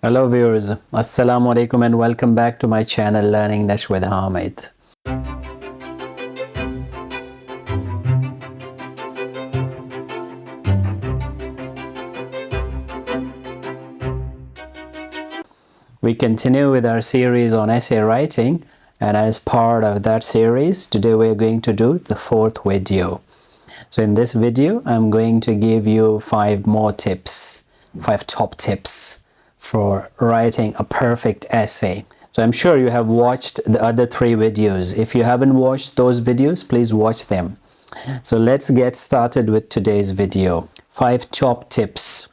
Hello viewers, Assalamu alaikum and welcome back to my channel Learning English with Hamid. We continue with our series on essay writing, and as part of that series, today we are going to do the fourth video. So in this video, I'm going to give you five top tips for writing a perfect essay. So I'm sure you have watched the other three videos. If you haven't watched those videos, please watch them. So let's get started with today's video. 5 top tips.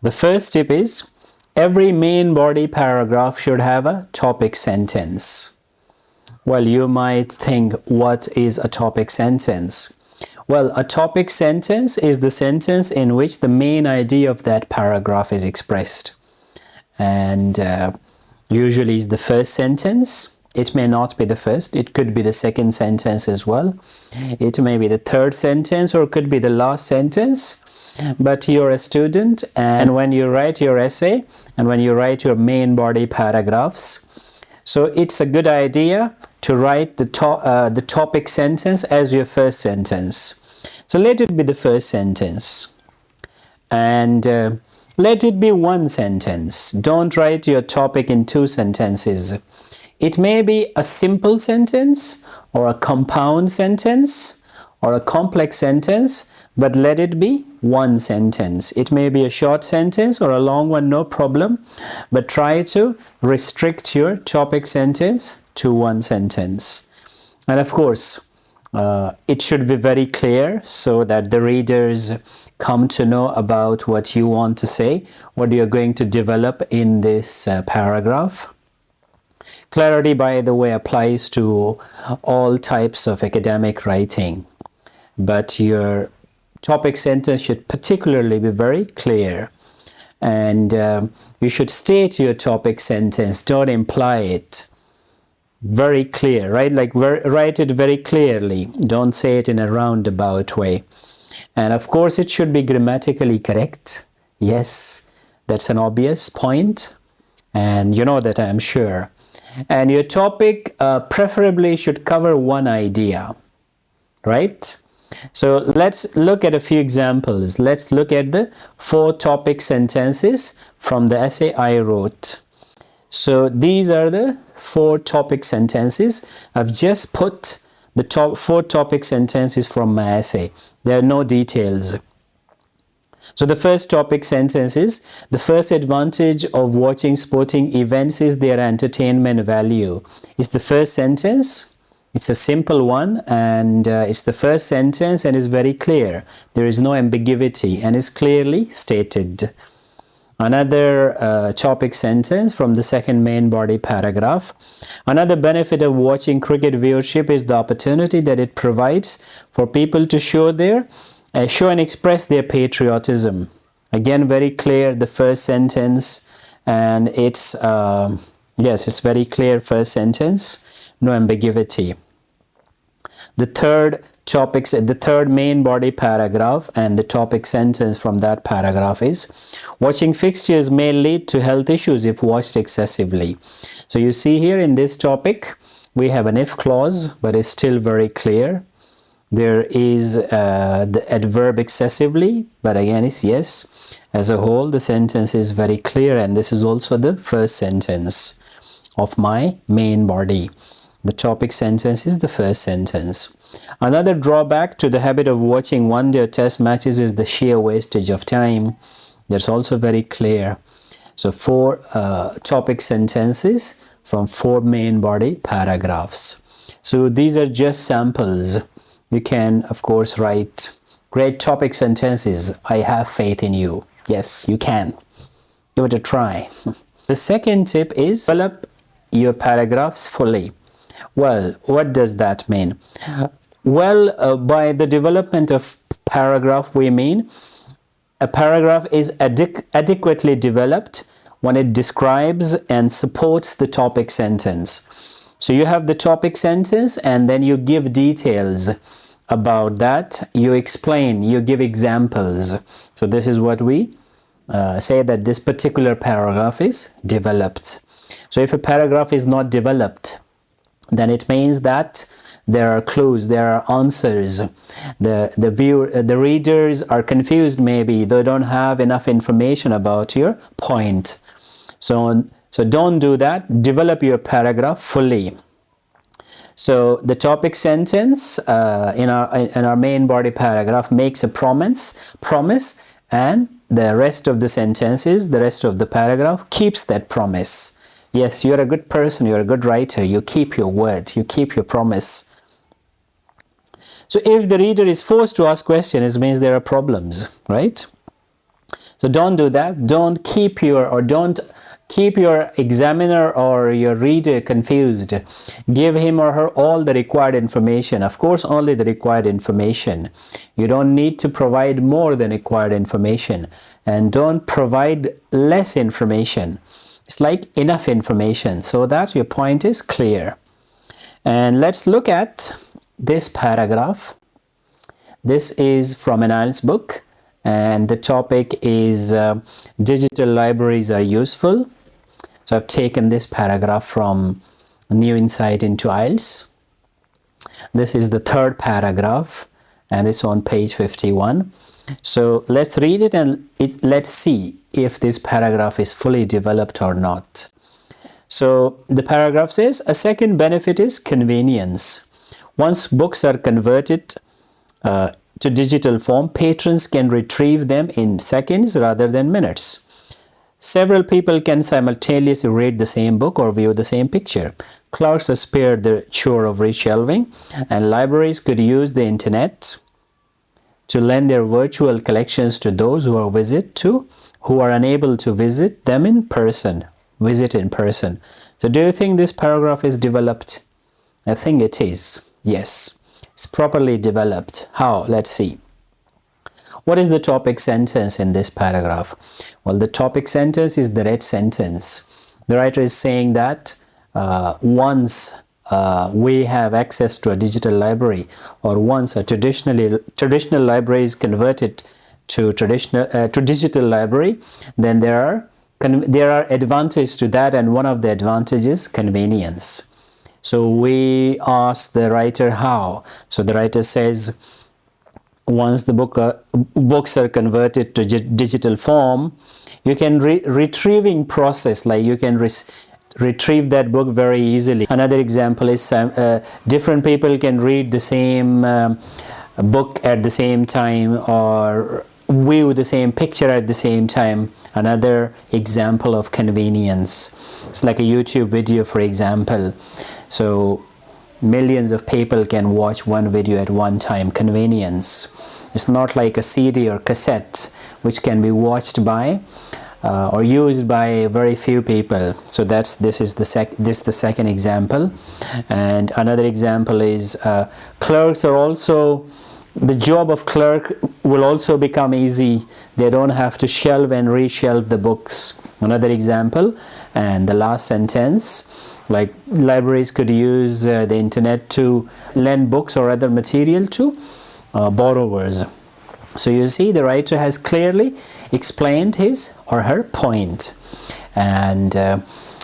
The first tip is every main body paragraph should have a topic sentence. Well, you might think, what is a topic sentence? Well, a topic sentence is the sentence in which the main idea of that paragraph is expressed. And usually is the first sentence. It may not be the first. It could be the second sentence as well. It may be the third sentence or it could be the last sentence. But you're a student, and when you write your essay and when you write your main body paragraphs, so it's a good idea to write the topic sentence as your first sentence. So let it be the first sentence, and let it be one sentence. Don't write your topic in 2 sentences. It may be a simple sentence or a compound sentence or a complex sentence, but let it be one sentence. It may be a short sentence or a long one, no problem, but try to restrict your topic sentence to one sentence. And of course, it should be very clear so that the readers come to know about what you want to say, what you're going to develop in this paragraph. Clarity, by the way, applies to all types of academic writing, but your topic sentence should particularly be very clear, and you should state your topic sentence. Don't imply it. Very clear, right? Like write it very clearly. Don't say it in a roundabout way. And of course, it should be grammatically correct. Yes, that's an obvious point, and you know that, I'm sure. And your topic preferably should cover one idea, right? So let's look at a few examples. Let's look at the 4 topic sentences from the essay I wrote. So these are the 4 topic sentences. I've just put the top 4 topic sentences from my essay. There are no details. So the first topic sentence is, the first advantage of watching sporting events is their entertainment value. It's the first sentence. It's a simple one, and it's the first sentence and is very clear. There is no ambiguity and is clearly stated. Another topic sentence from the second main body paragraph. Another benefit of watching cricket viewership is the opportunity that it provides for people to show and express their patriotism. Again, very clear, the first sentence, and it's yes, it's very clear first sentence, no ambiguity. The third main body paragraph and the topic sentence from that paragraph is, watching fixtures may lead to health issues if watched excessively. So you see here in this topic, we have an if clause, but it's still very clear. There is the adverb excessively, but again it's yes. As a whole, the sentence is very clear, and this is also the first sentence of my main body. The topic sentence is the first sentence. Another drawback to the habit of watching one-day or test matches is the sheer wastage of time. That's also very clear. So 4 topic sentences from 4 main body paragraphs. So these are just samples. You can, of course, write great topic sentences. I have faith in you. Yes, you can. Give it a try. The second tip is develop your paragraphs fully. Well, what does that mean? Well, by the development of paragraph, we mean a paragraph is adequately developed when it describes and supports the topic sentence. So you have the topic sentence, and then you give details about that. You explain, you give examples. So this is what we say that this particular paragraph is developed. So if a paragraph is not developed, then it means that there are clues, there are answers. The readers are confused, maybe they don't have enough information about your point. So don't do that. Develop your paragraph fully. So the topic sentence in our main body paragraph makes a promise, and the rest of the sentences, the rest of the paragraph keeps that promise. Yes, you're a good person, you're a good writer, you keep your word, you keep your promise. So if the reader is forced to ask questions, it means there are problems, right? So don't do that. Don't keep your examiner or your reader confused. Give him or her all the required information. Of course, only the required information. You don't need to provide more than required information, and don't provide less information. It's like enough information so that your point is clear. And let's look at this paragraph. This is from an IELTS book, and the topic is digital libraries are useful. So I've taken this paragraph from New Insight into IELTS. This is the third paragraph, and it's on page 51. So let's read it and let's see if this paragraph is fully developed or not. So the paragraph says, a second benefit is convenience. Once books are converted to digital form, patrons can retrieve them in seconds rather than minutes. Several people can simultaneously read the same book or view the same picture. Clerks are spared the chore of reshelving, and libraries could use the internet to lend their virtual collections to those who are unable to visit them in person. So do you think this paragraph is developed? I think it is. Yes, it's properly developed. How? Let's see. What is the topic sentence in this paragraph? Well, the topic sentence is the red sentence. The writer is saying that once we have access to a digital library, or once a traditional library is converted to digital library, then there are advantages to that, and one of the advantages is convenience. So we ask the writer how. So the writer says, once the books are converted to digital form, you can retrieving process, like you can retrieve that book very easily. Another example is different people can read the same book at the same time, or view the same picture at the same time. Another example of convenience. It's like a YouTube video, for example. So millions of people can watch one video at one time. Convenience. It's not like a CD or cassette which can be watched by or used by very few people. So this is the second example. And another example is clerks are also, the job of clerk will also become easy. They don't have to shelve and reshelve the books. Another example. And the last sentence, like libraries could use the internet to lend books or other material to borrowers. So you see, the writer has clearly explained his or her point, and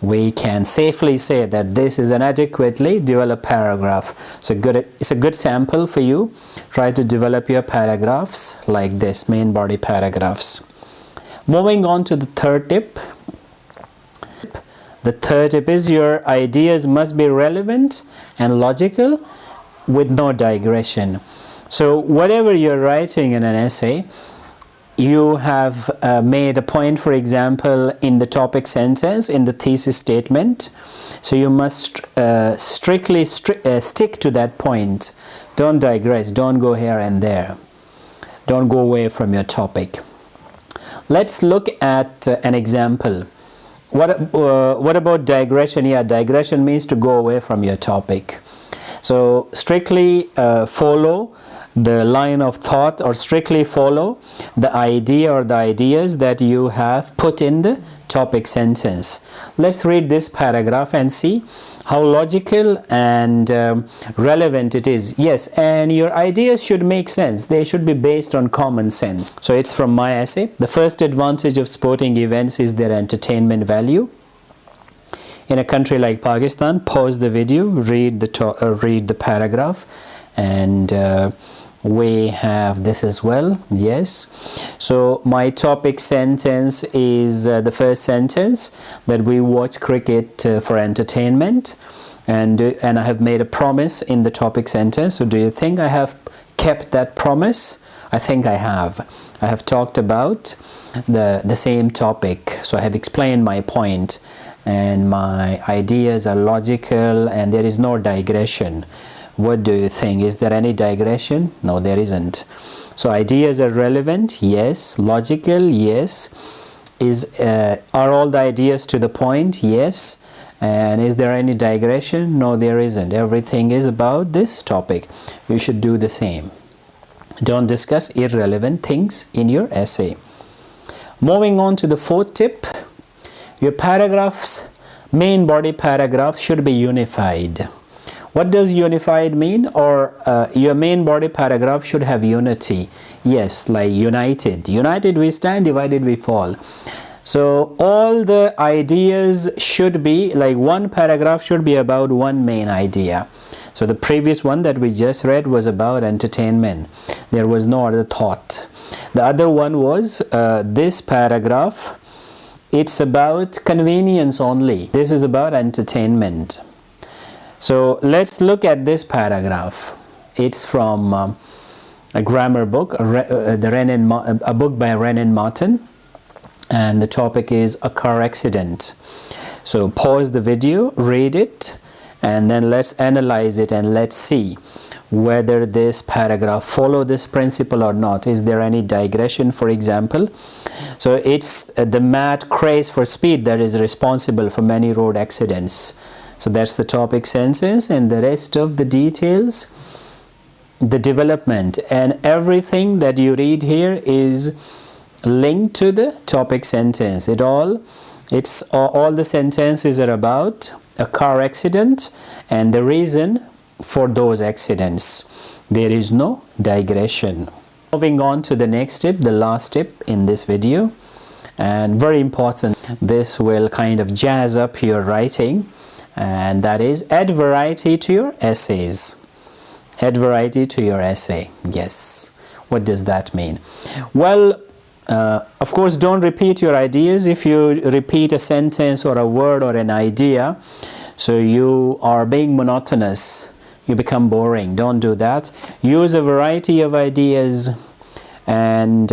we can safely say that this is an adequately developed paragraph. So it's a good sample for you. Try to develop your paragraphs like this, main body paragraphs. Moving on to the third tip. The third tip is your ideas must be relevant and logical with no digression. So whatever you're writing in an essay, you have made a point, for example, in the topic sentence, in the thesis statement. So you must strictly stick to that point. Don't digress. Don't go here and there. Don't go away from your topic. Let's look at an example. What about digression? Yeah, digression means to go away from your topic. So strictly follow the line of thought, or strictly follow the idea or the ideas that you have put in the topic sentence. Let's read this paragraph and see how logical and relevant it is. Yes, and your ideas should make sense. They should be based on common sense. So it's from my essay. The first advantage of sporting events is their entertainment value. In a country like Pakistan, pause the video, read the paragraph, and we have this as well. Yes, so my topic sentence is the first sentence, that we watch cricket for entertainment, and I have made a promise in the topic sentence. So do you think I have kept that promise? I think I have. I have talked about the same topic, so I have explained my point, and my ideas are logical and there is no digression. What do you think? Is there any digression? No, there isn't. So ideas are relevant, yes. Logical, yes. Are all the ideas to the point? Yes. And is there any digression? No, there isn't. Everything is about this topic. You should do the same. Don't discuss irrelevant things in your essay. Moving on to the fourth tip. Your paragraphs, main body paragraph, should be unified. What does unified mean? Or your main body paragraph should have unity. Yes, like united. United we stand, divided we fall. So all the ideas should be, like one paragraph should be about one main idea. So the previous one that we just read was about entertainment. There was no other thought. The other one was this paragraph. It's about convenience only. This is about entertainment. So let's look at this paragraph. It's from a grammar book, a book by Renan Martin, and the topic is a car accident. So pause the video, read it, and then let's analyze it and let's see whether this paragraph follow this principle or not. Is there any digression, for example? So it's the mad craze for speed that is responsible for many road accidents. So that's the topic sentence, and the rest of the details, the development, and everything that you read here is linked to the topic sentence. All the sentences are about a car accident and the reason for those accidents. There is no digression. Moving on to the next tip, the last tip in this video, and very important. This will kind of jazz up your writing, and that is add variety to your essays. Add variety to your essay. Yes. What does that mean? Well, of course, don't repeat your ideas. If you repeat a sentence or a word or an idea, so you are being monotonous, you become boring. Don't do that. Use a variety of ideas and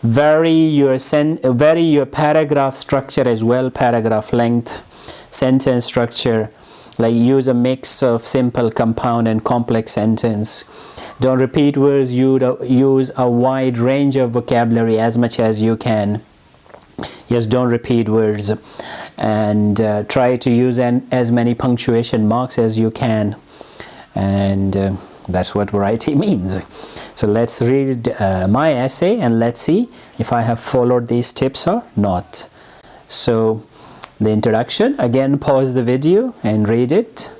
vary your paragraph structure as well, paragraph length, sentence structure. Like use a mix of simple, compound and complex sentence. Don't repeat words. Use a wide range of vocabulary as much as you can. Yes, don't repeat words, and try to use as many punctuation marks as you can, and that's what variety means. So let's read my essay and let's see if I have followed these tips or not. So the introduction, again pause the video and read it.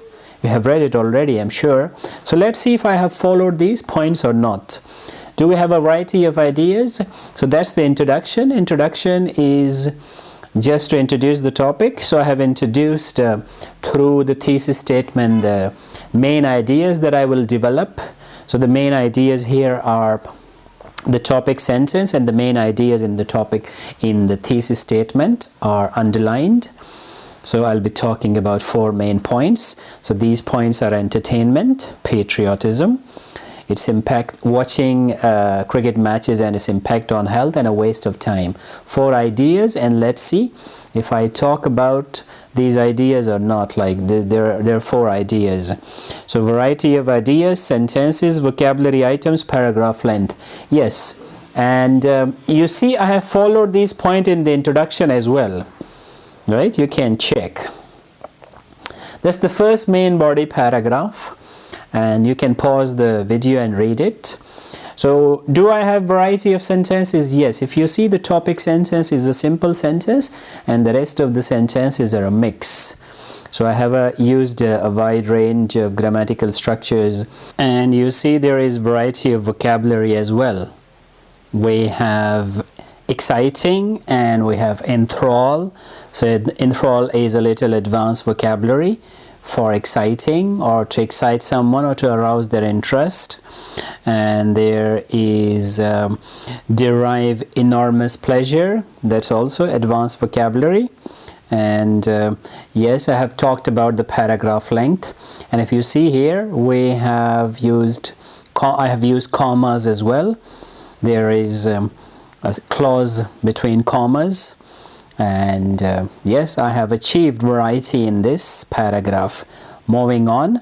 You have read it already, I'm sure. So let's see if I have followed these points or not. Do we have a variety of ideas? So that's the introduction. Introduction is just to introduce the topic. So I have introduced through the thesis statement the main ideas that I will develop. So the main ideas here are the topic sentence, and the main ideas in the topic in the thesis statement are underlined. So I'll be talking about 4 main points. So these points are entertainment, patriotism, its impact, watching cricket matches and its impact on health, and a waste of time. 4 ideas, and let's see if I talk about these ideas or not. Like there are 4 ideas. So variety of ideas, sentences, vocabulary items, paragraph length. Yes, and you see I have followed these points in the introduction as well. Right, you can check. That's the first main body paragraph, and you can pause the video and read it. So do I have variety of sentences? Yes. If you see, the topic sentence is a simple sentence and the rest of the sentences are a mix. So I have used a wide range of grammatical structures, and you see there is variety of vocabulary as well. We have exciting and we have enthrall. So enthrall is a little advanced vocabulary for exciting, or to excite someone or to arouse their interest. And there is derive enormous pleasure. That's also advanced vocabulary. And yes, I have talked about the paragraph length, and if you see here, we have used I have used commas as well. There is a clause between commas, and yes, I have achieved variety in this paragraph. Moving on,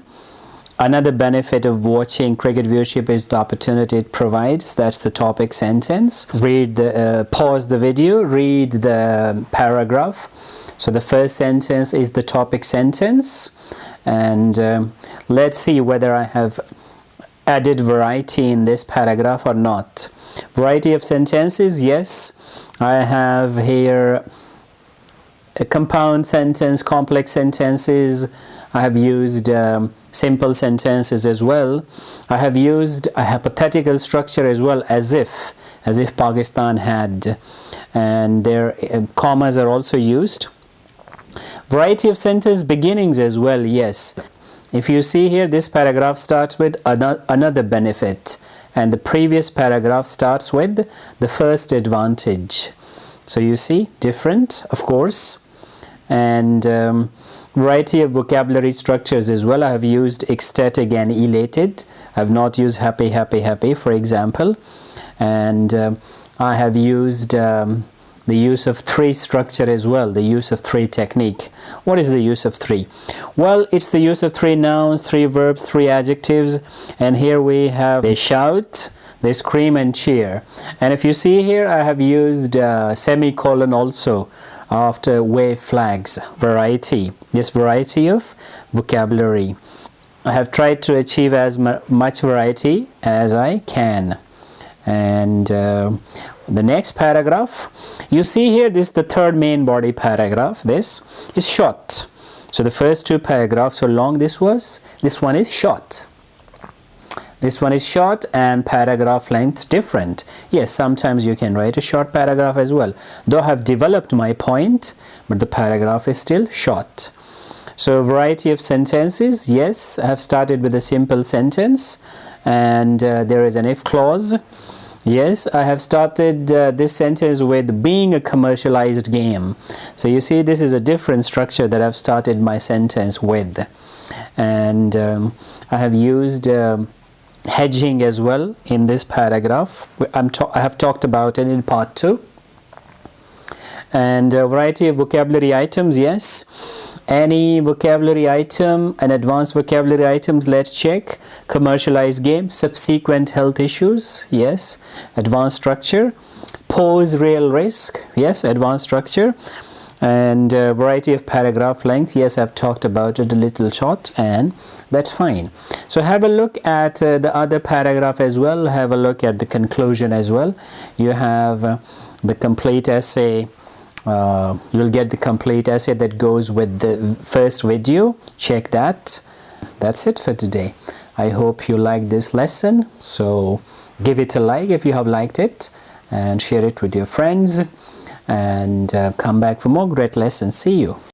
another benefit of watching cricket viewership is the opportunity it provides. That's the topic sentence. Pause the video, read the paragraph. So the first sentence is the topic sentence, and let's see whether I have added variety in this paragraph or not. Variety of sentences, yes, I have here a compound sentence, complex sentences. I have used simple sentences as well. I have used a hypothetical structure as well, as if Pakistan had, and their commas are also used. Variety of sentence beginnings as well, yes. If you see here, this paragraph starts with another benefit, and the previous paragraph starts with the first advantage. So you see, different, of course. And variety of vocabulary structures as well. I have used ecstatic and elated. I have not used happy, happy, happy, for example. And I have used the use of three structure as well, the use of three technique. What is the use of three? Well, it's the use of three nouns, three verbs, three adjectives, and here we have they shout, they scream and cheer. And if you see here, I have used semicolon also after wave flags. Variety, yes, variety of vocabulary. I have tried to achieve as much variety as I can. And the next paragraph, you see here, this is the third main body paragraph. This is short. So the first two paragraphs are long. This one is short. This one is short, and paragraph length different. Yes, sometimes you can write a short paragraph as well. Though I have developed my point, but the paragraph is still short. So variety of sentences, yes, I have started with a simple sentence, and there is an if clause. Yes, I have started this sentence with being a commercialized game. So you see, this is a different structure that I've started my sentence with. And I have used hedging as well in this paragraph. I have talked about it in part 2. And a variety of vocabulary items, yes. Any vocabulary item, an advanced vocabulary items, let's check. Commercialized game, subsequent health issues, yes, advanced structure. Pose real risk, yes, advanced structure. And variety of paragraph length, yes, I've talked about it a little short, and that's fine. So have a look at the other paragraph as well. Have a look at the conclusion as well. You have the complete essay. You'll get the complete essay that goes with the first video. Check that. That's it for today. I hope you liked this lesson. So give it a like if you have liked it, and share it with your friends, and come back for more great lessons. See you.